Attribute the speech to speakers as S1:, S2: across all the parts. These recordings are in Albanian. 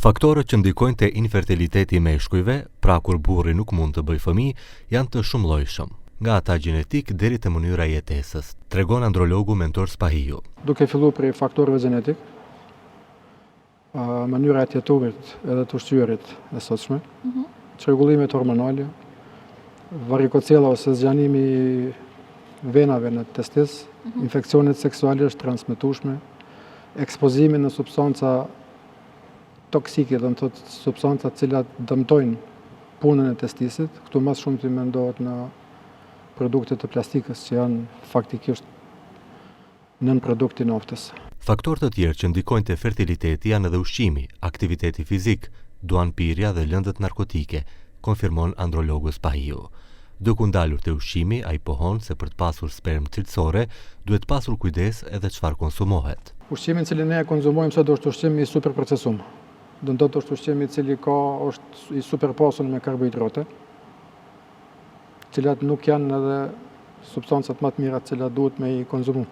S1: Faktorët që ndikojnë te infertiliteti i meshkujve, pra kur burri nuk mund të bëjë fëmijë, janë të shumëllojshëm, nga ata gjenetik deri te mënyra e jetesës, tregon andrologu Mentor Spahiu.
S2: Duke filluar prej faktorëve gjenetik, mënyra e jeturit edhe të ushqyerit e sotshme, çrregullimet hormonale, varikocela ose zgjanimi i venave në testis, infeksionet seksualisht transmetueshme, ekspozimi në substanca toksike, do të thotë substanca të cilat dëmtojnë punën e testisit. Këtu më shumë ti mendohet në produktet të plastikës që janë faktikisht nën produkti naftës.
S1: Faktorë të tjerë që ndikojnë te fertiliteti janë edhe ushqimi, aktiviteti fizik, duanpirja dhe lëndët narkotike, konfirmon andrologu Spahiu. Duke ndalur te ushqimi, ai pohon se për të pasur spermë cilësore, duhet pasur kujdes edhe çfarë konsumohet.
S2: Ushqimin që ne e konzumojmë sot është ushqim i superprocesuar. Do të thotë është ushqim i cili është i superpasur me karbohidrate, të cilat nuk janë edhe substancat më të mira të cilat duhet me i konzumu.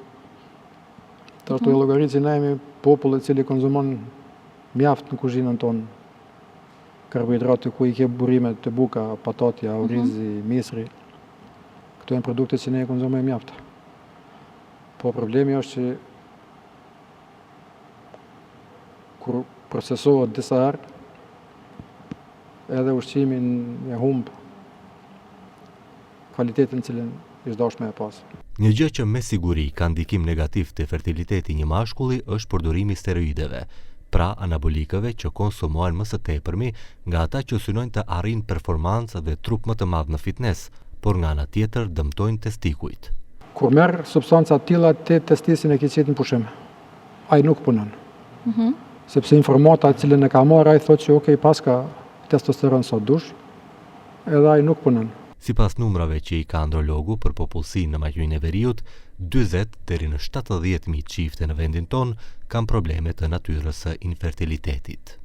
S2: Të ashtu e llogarit që ne jemi popull i cili konzumon mjaft në kuzhinën tonë karbohidrate, ku i ke burrimet të buka, patatja, orizi, misri. Këto janë produkte që ne e konzumojmë mjaft. Po problemi është që kur procesohet disa herë, edhe ushqimin e humb kalitetin cilën është dashur me e pas.
S1: Një gjë që me siguri ka ndikim negativ te fertiliteti një mashkulli është përdorimi i steroideve, pra anabolikëve që konsumohen më së tepërmi nga ata që synojnë të arrijnë performancë dhe trup më të madh në fitnes, por nga ana tjetër dëmtojnë testikujt.
S2: Kur merr substanca të tilla te testisin e ke qetë në pushim, ai nuk punon. Sepse informata që cilën e ka marrë, ai thotë që okay, paska testosteron sot dush, edhe ai nuk punon.
S1: Sipas numrave që i ka andrologu për popullsinë në Maqedonin e Veriut, 40 deri në 70.000 çifte në vendin tonë kanë probleme të natyrës së infertilitetit.